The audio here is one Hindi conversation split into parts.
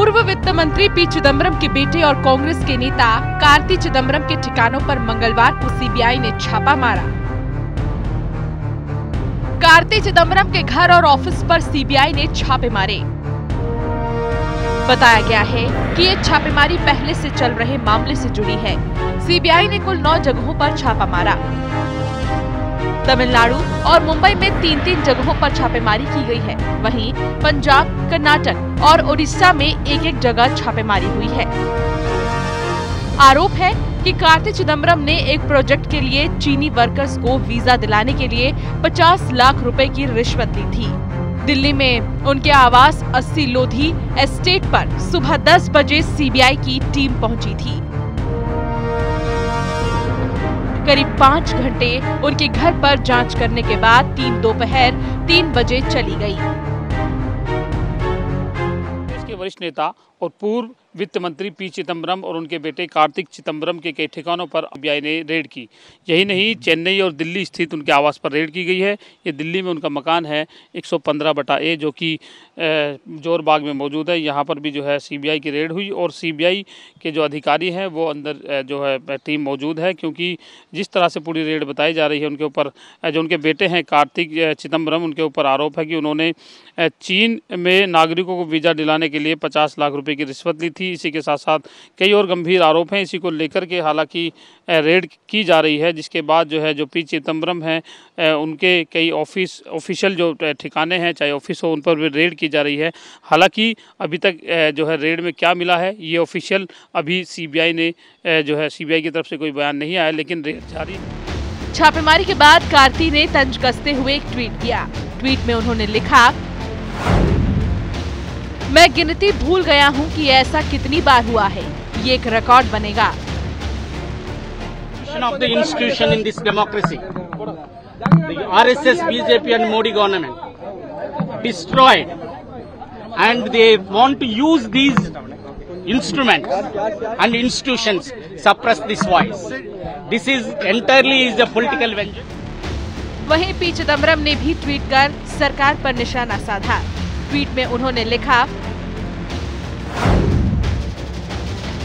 पूर्व वित्त मंत्री पी चिदम्बरम के बेटे और कांग्रेस के नेता कार्ति चिदम्बरम के ठिकानों पर मंगलवार को सीबीआई ने छापा मारा। कार्ति चिदम्बरम के घर और ऑफिस पर सीबीआई ने छापे मारे। बताया गया है कि ये छापेमारी पहले से चल रहे मामले से जुड़ी है। सीबीआई ने कुल 9 जगहों पर छापा मारा। तमिलनाडु और मुंबई में 3-3 जगहों पर छापेमारी की गई है। वहीं पंजाब, कर्नाटक और ओडिशा में एक जगह छापेमारी हुई है। आरोप है कि कार्ति चिदम्बरम ने एक प्रोजेक्ट के लिए चीनी वर्कर्स को वीजा दिलाने के लिए 50 लाख रुपए की रिश्वत ली थी। दिल्ली में उनके आवास 80 लोधी एस्टेट पर सुबह 10 बजे सीबीआई की टीम पहुंची थी। करीब 5 घंटे उनके घर पर जांच करने के बाद टीम दोपहर 3 बजे चली गई। देश के वरिष्ठ नेता और पूर्व वित्त मंत्री पी चिदम्बरम और उनके बेटे कार्तिक चिदम्बरम के कई ठिकानों पर सीबीआई ने रेड की। यही नहीं, चेन्नई और दिल्ली स्थित उनके आवास पर रेड की गई है। ये दिल्ली में उनका मकान है 115/A जो कि जोर बाग में मौजूद है। यहाँ पर भी जो है सीबीआई की रेड हुई और सीबीआई के जो अधिकारी हैं वो अंदर जो है टीम मौजूद है, क्योंकि जिस तरह से पूरी रेड बताई जा रही है उनके ऊपर जो उनके बेटे हैं कार्तिक चिदम्बरम, उनके ऊपर आरोप है कि उन्होंने चीन में नागरिकों को वीज़ा दिलाने के लिए 50 लाख रुपए की रिश्वत ली थी। इसी के साथ साथ कई और गंभीर आरोप हैं। इसी को लेकर के हालांकि रेड की जा रही है, जिसके बाद जो है जो पी चिदम्बरम हैं उनके कई ऑफिशियल जो ठिकाने हैं, चाहे ऑफिस हो, उन पर भी रेड की जा रही है। हालांकि अभी तक जो है रेड में क्या मिला है ये ऑफिशियल अभी सीबीआई ने जो है सीबीआई की तरफ से कोई बयान नहीं आया, लेकिन रेड जारी। छापेमारी के बाद कार्ति ने तंज कसते हुए एक ट्वीट किया। ट्वीट में उन्होंने लिखा, मैं गिनती भूल गया हूं कि ऐसा कितनी बार हुआ है। ये एक रिकॉर्ड बनेगा। Of the institution in this democracy, the RSS, BJP and Modi government destroyed, and they want to use these instruments and institutions suppress this voice. This is entirely is a political vengeance. वहीं पी चिदम्बरम ने भी ट्वीट कर सरकार पर निशाना साधा। ट्वीट में उन्होंने लिखा,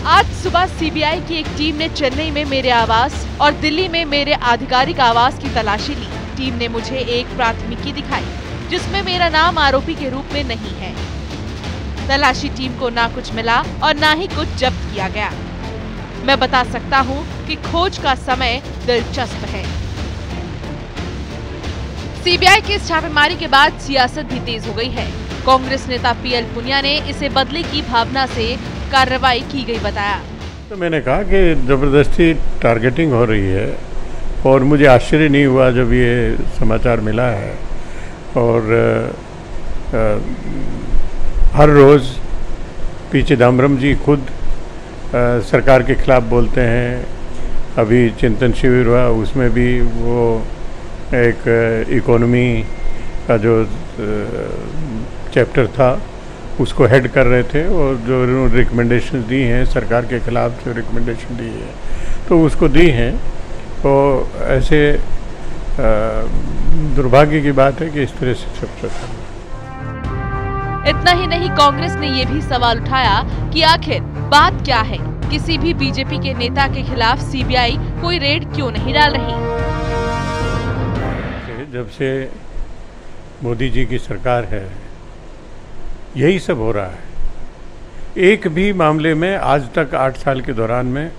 आज सुबह सीबीआई की एक टीम ने चेन्नई में मेरे आवास और दिल्ली में मेरे आधिकारिक आवास की तलाशी ली। टीम ने मुझे एक प्राथमिकी दिखाई जिसमें मेरा नाम आरोपी के रूप में नहीं है। तलाशी टीम को ना कुछ मिला और ना ही कुछ जब्त किया गया। मैं बता सकता हूं कि खोज का समय दिलचस्प है। सीबीआई की इस छापेमारी के बाद सियासत भी तेज हो गई है। कांग्रेस नेता पीएल पुनिया ने इसे बदले की भावना से कार्रवाई की गई बताया। तो मैंने कहा कि जबरदस्ती टारगेटिंग हो रही है और मुझे आश्चर्य नहीं हुआ जब ये समाचार मिला है। और हर रोज़ पी चिदम्बरम जी खुद सरकार के खिलाफ बोलते हैं। अभी चिंतन शिविर हुआ, उसमें भी वो एक इकोनॉमी का जो चैप्टर था उसको हेड कर रहे थे और जो रिकमेंडेशन दी हैं सरकार के खिलाफ जो रिकमेंडेशन दी है तो उसको दी हैं। तो ऐसे दुर्भाग्य की बात है कि इस तरह से सब चल रहा है। इतना ही नहीं, कांग्रेस ने ये भी सवाल उठाया कि आखिर बात क्या है, किसी भी बीजेपी के नेता के खिलाफ सीबीआई कोई रेड क्यों नहीं डाल रही। जब से मोदी जी की सरकार है यही सब हो रहा है। एक भी मामले में आज तक 8 साल के दौरान में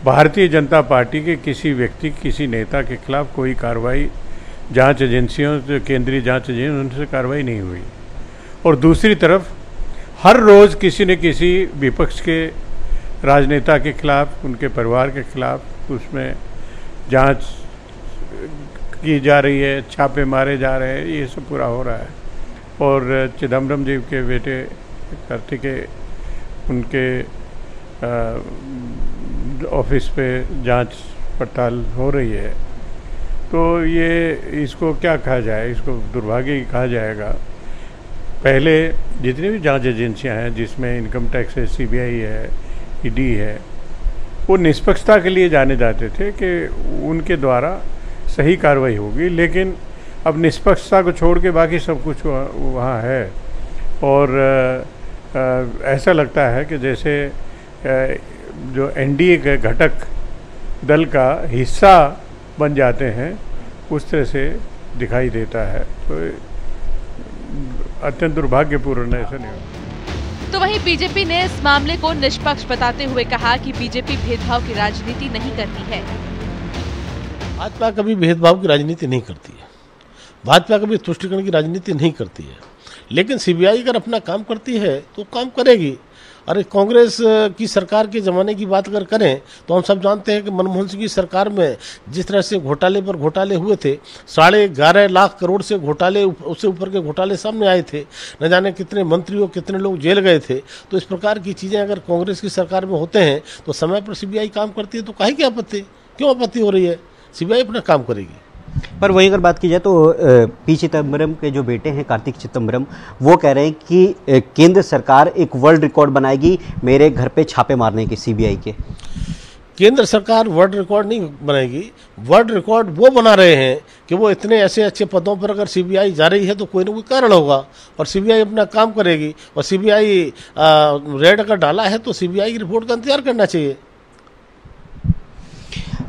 भारतीय जनता पार्टी के किसी व्यक्ति, किसी नेता के खिलाफ कोई कार्रवाई जांच एजेंसियों से, केंद्रीय जांच एजेंसियों उनसे कार्रवाई नहीं हुई। और दूसरी तरफ हर रोज़ किसी न किसी विपक्ष के राजनेता के खिलाफ, उनके परिवार के खिलाफ उसमें जांच की जा रही है, छापे मारे जा रहे हैं, ये सब पूरा हो रहा है। और चिदम्बरम जी के बेटे कार्तिक उनके ऑफिस पे जांच पड़ताल हो रही है। तो ये इसको क्या कहा जाए, इसको दुर्भाग्य कहा जाएगा। पहले जितनी भी जांच एजेंसियां हैं जिसमें इनकम टैक्स है, सीबीआई है, ईडी है, वो निष्पक्षता के लिए जाने जाते थे कि उनके द्वारा सही कार्रवाई होगी। लेकिन अब निष्पक्षता को छोड़ के बाकी सब कुछ वहाँ है। और ऐसा लगता है कि जैसे जो एनडीए के घटक दल का हिस्सा बन जाते हैं, उस तरह से दिखाई देता है। तो अत्यंत दुर्भाग्यपूर्ण है, ऐसा नहीं हो। तो वहीं बीजेपी ने इस मामले को निष्पक्ष बताते हुए कहा कि बीजेपी भेदभाव की राजनीति नहीं करती है। भाजपा कभी भेदभाव की राजनीति नहीं करती है, भाजपा कभी तुष्टीकरण की राजनीति नहीं करती है, लेकिन सीबीआई अगर अपना काम करती है तो काम करेगी। अरे कांग्रेस की सरकार के ज़माने की बात अगर करें तो हम सब जानते हैं कि मनमोहन सिंह की सरकार में जिस तरह से घोटाले पर घोटाले हुए थे, 11.5 लाख करोड़ से घोटाले, उससे ऊपर के घोटाले सामने आए थे, न जाने कितने मंत्री और कितने लोग जेल गए थे। तो इस प्रकार की चीज़ें अगर कांग्रेस की सरकार में होते हैं तो समय पर सीबीआई काम करती है, तो काहे की आपत्ति, क्यों आपत्ति हो रही है? सीबीआई अपना काम करेगी। पर वहीं अगर बात की जाए तो पी चिदम्बरम के जो बेटे हैं कार्तिक चिदम्बरम, वो कह रहे हैं कि केंद्र सरकार एक वर्ल्ड रिकॉर्ड बनाएगी मेरे घर पे छापे मारने के, सीबीआई के। केंद्र सरकार वर्ल्ड रिकॉर्ड नहीं बनाएगी, वर्ल्ड रिकॉर्ड वो बना रहे हैं कि वो इतने ऐसे अच्छे पदों पर अगर सीबीआई जा रही है तो कोई ना कोई कारण होगा और सीबीआई अपना काम करेगी। और सीबीआई रेड अगर डाला है तो सीबीआई की रिपोर्ट का इंतजार करना चाहिए।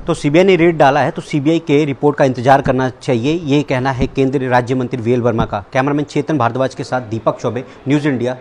तो सीबीआई ने रेड डाला है तो सीबीआई के रिपोर्ट का इंतजार करना चाहिए, ये कहना है केंद्रीय राज्य मंत्री वीएल वर्मा का। कैमरामैन चेतन भारद्वाज के साथ दीपक चौबे, न्यूज़ इंडिया।